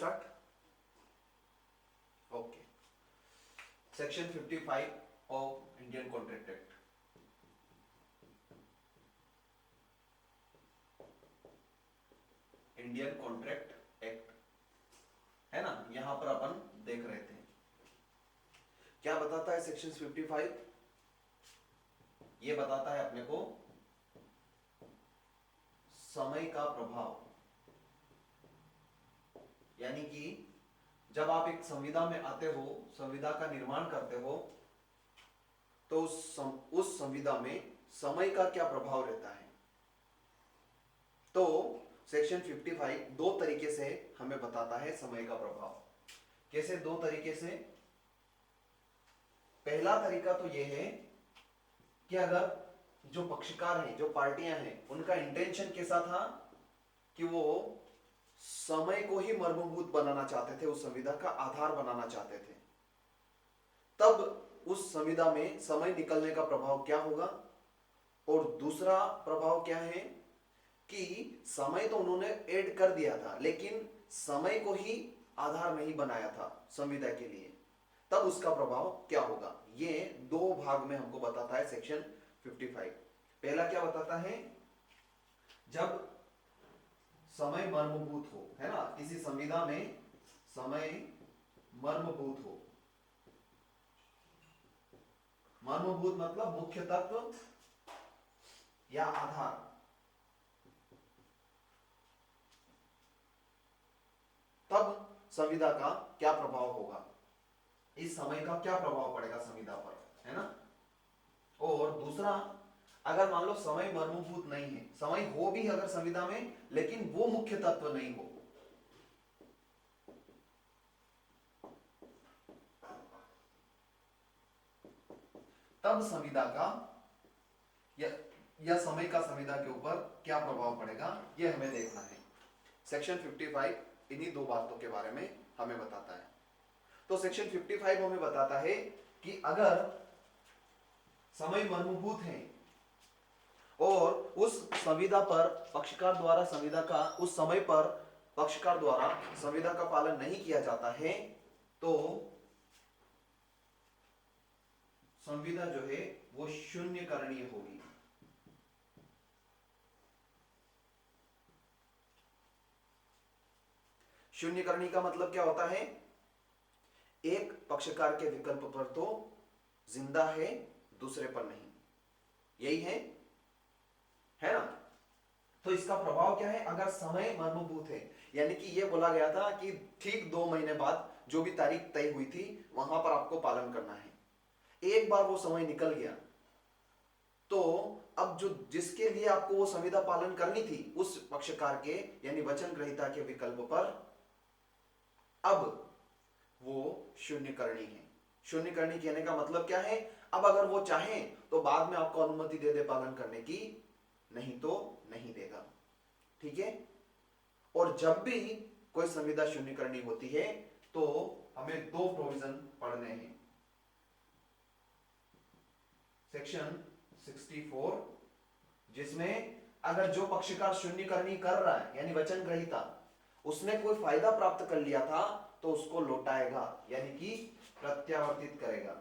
Start? Okay. Section 55 of Indian contract act. Indian contract act है ना, यहां पर अपन देख रहे थे क्या बताता है सेक्शन 55। ये बताता है अपने को समय का प्रभाव, यानी कि जब आप एक संविदा में आते हो, संविदा का निर्माण करते हो, तो उस संविदा में समय का क्या प्रभाव रहता है। तो सेक्शन 55 दो तरीके से हमें बताता है समय का प्रभाव। कैसे? दो तरीके से। पहला तरीका तो यह है कि अगर जो पक्षकार हैं, जो पार्टियां हैं, उनका इंटेंशन कैसा था कि वो समय को ही मर्मभूत बनाना चाहते थे, उस संविदा का आधार बनाना चाहते थे, तब उस संविदा में समय निकलने का प्रभाव क्या होगा। और दूसरा प्रभाव क्या है कि समय तो उन्होंने ऐड कर दिया था, लेकिन समय को ही आधार नहीं बनाया था संविदा के लिए, तब उसका प्रभाव क्या होगा। ये दो भाग में हमको बताता है सेक्शन 55। पहला क्या बताता है, जब समय मर्मभूत हो, है ना, किसी संविदा में समय मर्मभूत हो। मर्मभूत मतलब मुख्य तत्व या आधार, तब संविदा का क्या प्रभाव होगा, इस समय का क्या प्रभाव पड़ेगा संविदा पर, है ना। और दूसरा, अगर मान लो समय मर्मभूत नहीं है, समय हो भी अगर संविदा में, लेकिन वो मुख्य तत्व नहीं हो, तब संविदा का या समय का संविदा के ऊपर क्या प्रभाव पड़ेगा, ये हमें देखना है। सेक्शन 55 इन्हीं दो बातों के बारे में हमें बताता है। तो सेक्शन 55 हमें बताता है कि अगर समय मर्मभूत है और उस संविदा पर पक्षकार द्वारा संविदा का उस समय पर पक्षकार द्वारा संविदा का पालन नहीं किया जाता है, तो संविदा जो है वो शून्यकरणीय होगी। शून्यकरणीय का मतलब क्या होता है, एक पक्षकार के विकल्प पर तो जिंदा है, दूसरे पर नहीं, यही है ना। तो इसका प्रभाव क्या है, अगर समय मर्मभूत है, यानी कि यह बोला गया था कि ठीक 2 महीने बाद जो भी तारीख तय हुई थी वहां पर आपको पालन करना है, एक बार वो समय निकल गया, तो अब जो जिसके लिए आपको वो संविदा पालन करनी थी, उस पक्षकार के यानी वचन ग्रहीता के विकल्प पर अब वो शून्यकरणीय है। शून्यकरणीय कहने का मतलब क्या है, अब अगर वो चाहे तो बाद में आपको अनुमति दे दे पालन करने की, नहीं तो नहीं देगा, ठीक है। और जब भी कोई संविदा शून्यकरणीय होती है तो हमें दो प्रोविजन पढ़ने हैं। सेक्शन 64, जिसमें अगर जो पक्षकार शून्यकरणीय कर रहा है यानी वचन ग्रहीता, उसने कोई फायदा प्राप्त कर लिया था तो उसको लौटाएगा, यानी कि प्रत्यावर्तित करेगा।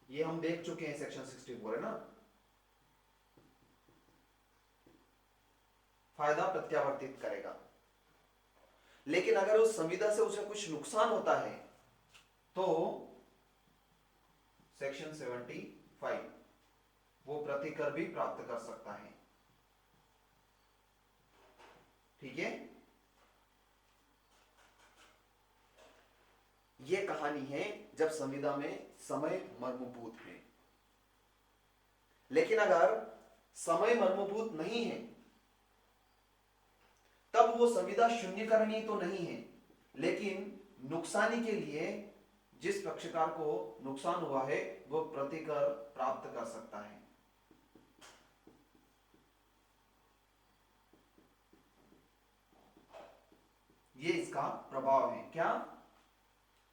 ये हम देख चुके हैं, सेक्शन 64 है ना, फायदा प्रत्यावर्तित करेगा। लेकिन अगर उस संविदा से उसे कुछ नुकसान होता है तो सेक्शन 75 वो प्रतिकर भी प्राप्त कर सकता है, ठीक है। ये कहानी है जब संविदा में समय मर्मभूत है। लेकिन अगर समय मर्मभूत नहीं है, तब वो संविदा शून्यकरणीय तो नहीं है, लेकिन नुकसानी के लिए जिस पक्षकार को नुकसान हुआ है वो प्रतिकर प्राप्त कर सकता है। ये इसका प्रभाव है, क्या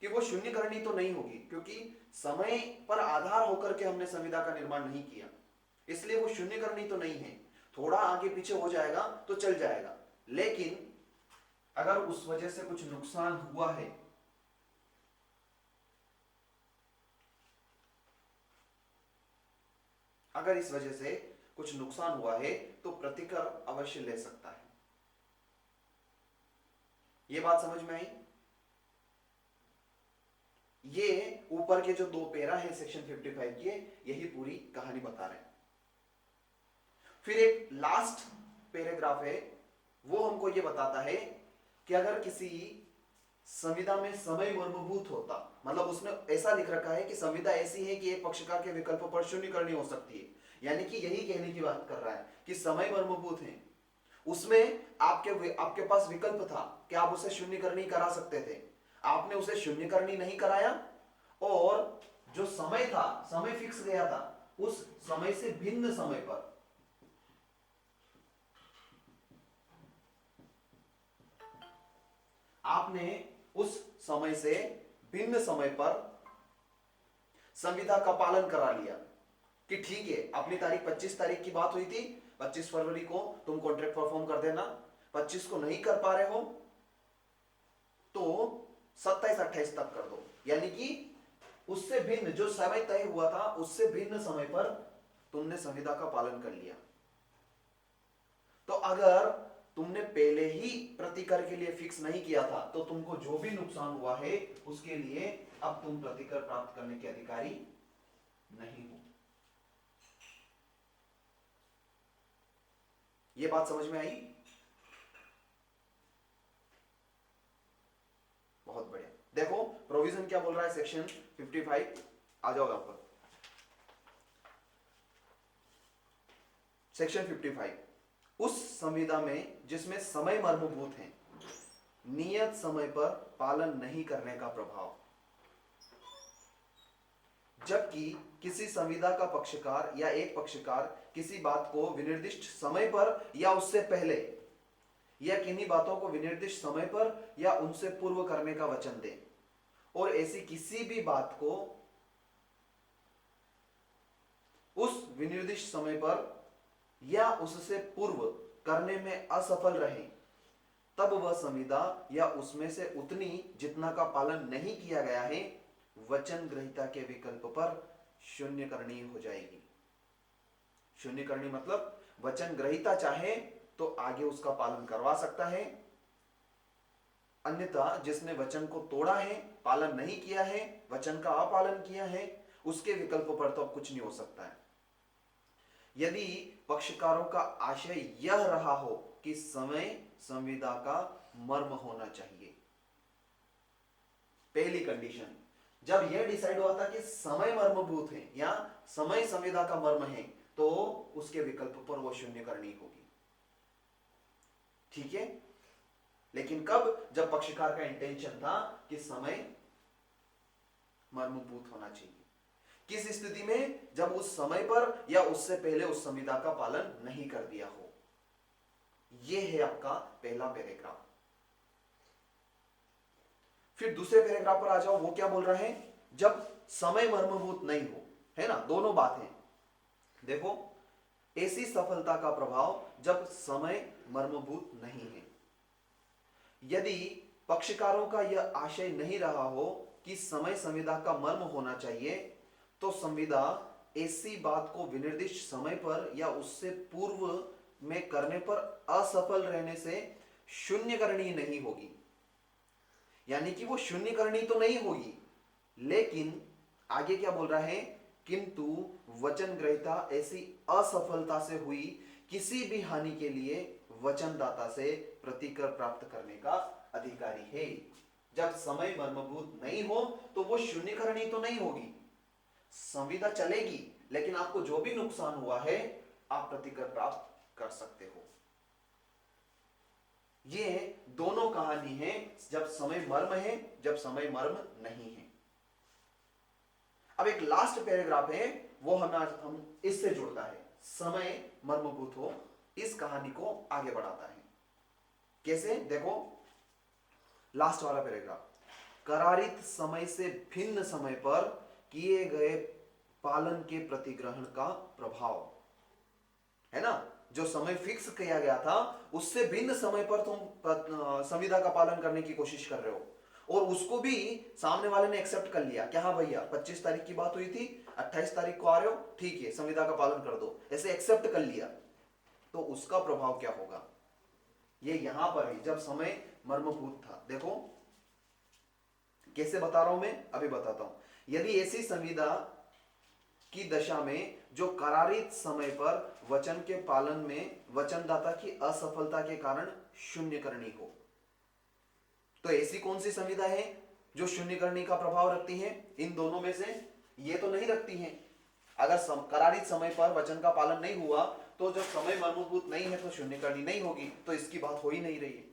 कि वो शून्यकरणीय तो नहीं होगी, क्योंकि समय पर आधार होकर के हमने संविदा का निर्माण नहीं किया, इसलिए वो शून्यकरणीय तो नहीं है। थोड़ा आगे पीछे हो जाएगा तो चल जाएगा, लेकिन अगर उस वजह से कुछ नुकसान हुआ है, अगर इस वजह से कुछ नुकसान हुआ है तो प्रतिकर अवश्य ले सकता है। ये बात समझ में आई? ये ऊपर के जो दो पैरा है सेक्शन 55 के, यही पूरी कहानी बता रहे हैं। फिर एक लास्ट पैराग्राफ है, वो हमको ये बताता है कि अगर किसी संविदा में समय मर्मभूत होता, मतलब उसने ऐसा लिख रखा है कि संविदा ऐसी है कि एक पक्षकार के विकल्प पर शून्य करनी हो सकती है, यानी कि यही कहने की बात कर रहा है कि समय मर्मभूत है, उसमें आपके पास विकल्प था कि आप उसे शून्य करनी करा सकते थे, आपने उसे शून्य करनी नहीं कराया, और जो समय था, समय फिक्स गया था, उस समय से भिन्न समय पर आपने उस समय से भिन्न समय पर संविदा का पालन करा लिया कि ठीक है, अपनी तारीख 25 तारीख की बात हुई थी, 25 फरवरी को तुम कॉन्ट्रैक्ट परफॉर्म कर देना, 25 को नहीं कर पा रहे हो तो 27-28 तक कर दो, यानी कि उससे भिन्न जो समय तय हुआ था उससे भिन्न समय पर तुमने संविदा का पालन कर लिया। तो अगर तुमने पहले ही प्रतिकर के लिए फिक्स नहीं किया था तो तुमको जो भी नुकसान हुआ है उसके लिए अब तुम प्रतिकर प्राप्त करने के अधिकारी नहीं हो। ये बात समझ में आई? बहुत बढ़िया। देखो प्रोविजन क्या बोल रहा है सेक्शन 55, आ जाओ यहां पर। सेक्शन 55, उस संविदा में जिसमें समय मर्मभूत है, नियत समय पर पालन नहीं करने का प्रभाव। जबकि किसी संविदा का पक्षकार या एक पक्षकार किसी बात को विनिर्दिष्ट समय पर या उससे पहले या किन्हीं बातों को विनिर्दिष्ट समय पर या उनसे पूर्व करने का वचन दे, और ऐसी किसी भी बात को उस विनिर्दिष्ट समय पर या उससे पूर्व करने में असफल रहे, तब वह संविदा या उसमें से उतनी जितना का पालन नहीं किया गया है वचन ग्रहीता के विकल्प पर शून्य करनी हो जाएगी। शून्य करनी मतलब वचन ग्रहीता चाहे तो आगे उसका पालन करवा सकता है, अन्यथा जिसने वचन को तोड़ा है, पालन नहीं किया है, वचन का अपालन किया है, उसके विकल्प पर तो अब कुछ नहीं हो सकता है। यदि पक्षकारों का आशय यह रहा हो कि समय संविदा का मर्म होना चाहिए, पहली कंडीशन, जब यह डिसाइड हुआ था कि समय मर्मभूत है या समय संविदा का मर्म है, तो उसके विकल्प पर वो शून्य करनी होगी। ठीक है? लेकिन कब? जब पक्षकार का इंटेंशन था कि समय मर्मभूत होना चाहिए। किस स्थिति में? जब उस समय पर या उससे पहले उस संविदा का पालन नहीं कर दिया हो। यह है आपका पहला पैराग्राफ। फिर दूसरे पैराग्राफ पर आ जाओ, वो क्या बोल रहा है? जब समय मर्मभूत नहीं हो, है ना, दोनों बातें। देखो, ऐसी सफलता का प्रभाव जब समय मर्मभूत नहीं है। यदि पक्षकारों का यह आशय नहीं रहा हो कि समय संविदा का मर्म होना चाहिए, तो संविदा ऐसी बात को विनिर्दिष्ट समय पर या उससे पूर्व में करने पर असफल रहने से शून्य करनी नहीं होगी। यानी कि वो शून्य करनी तो नहीं होगी, लेकिन आगे क्या बोल रहा है? किंतु वचन ग्रहीता ऐसी असफलता से हुई किसी भी हानि के लिए वचनदाता से प्रतिकर प्राप्त करने का अधिकारी है। जब समय मर्मभूत नहीं हो तो वो शून्य करनी तो नहीं होगी, संविदा चलेगी, लेकिन आपको जो भी नुकसान हुआ है आप प्रतिकर प्राप्त कर सकते हो। ये दोनों कहानी है, जब समय मर्म है, जब समय मर्म नहीं है। अब एक लास्ट पैराग्राफ है, वो हम इससे जुड़ता है, समय मर्मभूत हो, इस कहानी को आगे बढ़ाता है। कैसे? देखो लास्ट वाला पैराग्राफ, करारित समय से भिन्न समय पर किए गए पालन के प्रतिग्रहण का प्रभाव, है ना। जो समय फिक्स किया गया था उससे भिन्न समय पर तुम संविदा का पालन करने की कोशिश कर रहे हो, और उसको भी सामने वाले ने एक्सेप्ट कर लिया कि हाँ भैया 25 तारीख की बात हुई थी, 28 तारीख को आ रहे हो, ठीक है संविदा का पालन कर दो, ऐसे एक्सेप्ट कर लिया, तो उसका प्रभाव क्या होगा? ये यहां पर ही जब समय मर्मभूत था, देखो कैसे बता रहा हूं मैं, अभी बताता हूं। यदि ऐसी संविदा की दशा में जो करारित समय पर वचन के पालन में वचनदाता की असफलता के कारण शून्य करनी हो, तो ऐसी कौन सी संविदा है जो शून्य करनी का प्रभाव रखती है? इन दोनों में से ये तो नहीं रखती है। अगर करारित समय पर वचन का पालन नहीं हुआ तो जब समय मर्मभूत नहीं है तो शून्य करनी नहीं होगी, तो इसकी बात हो ही नहीं रही है।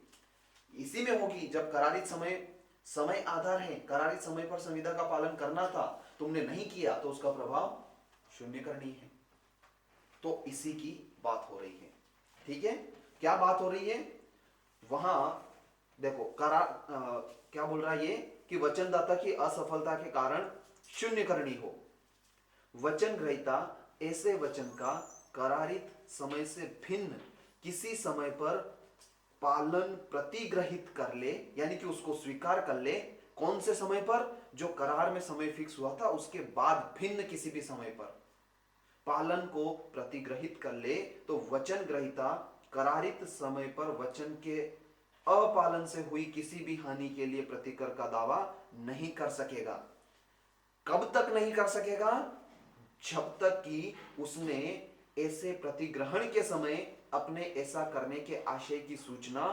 इसी में होगी जब करारित समय, समय आधार है, करारित समय पर संविदा का पालन करना था, तुमने नहीं किया तो उसका प्रभाव शून्य करनी है। तो इसी की बात हो रही है, ठीक है। क्या बात हो रही है वहां? देखो क्या बोल रहा है ये कि वचनदाता की असफलता के कारण शून्य करनी हो। वचन ग्रहीता ऐसे वचन का करारित समय से भिन्न किसी समय पर पालन प्रतिग्रहित कर ले, यानी कि उसको स्वीकार कर ले। कौन से समय पर? जो करार में समय फिक्स हुआ था उसके बाद भिन्न किसी भी समय पर पालन को प्रतिग्रहित कर ले, तो वचन ग्रहीता करारित समय पर वचन के अपालन से हुई किसी भी हानि के लिए प्रतिकर का दावा नहीं कर सकेगा। कब तक नहीं कर सकेगा? जब तक कि उसने ऐसे प्रतिग्रहण के समय अपने ऐसा करने के आशय की सूचना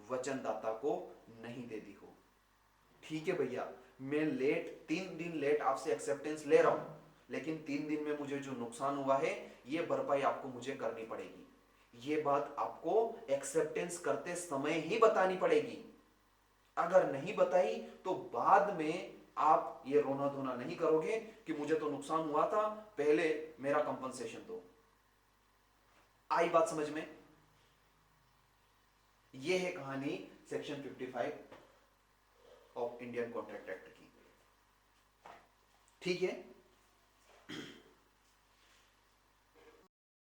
वचनदाता को नहीं दे दी हो। ठीक है भैया, मैं 3 दिन लेट आपसे एक्सेप्टेंस ले रहा हूं, लेकिन 3 दिन में मुझे जो नुकसान हुआ है ये भरपाई आपको मुझे करनी पड़ेगी। ये बात आपको एक्सेप्टेंस करते समय ही बतानी पड़ेगी। अगर नहीं बताई तो बाद में आप ये रोना धोना नहीं करोगे कि मुझे तो नुकसान हुआ था, पहले मेरा कंपनसेशन दो। आई बात समझ में? ये है कहानी section 55 of Indian contract act की। ठीक है।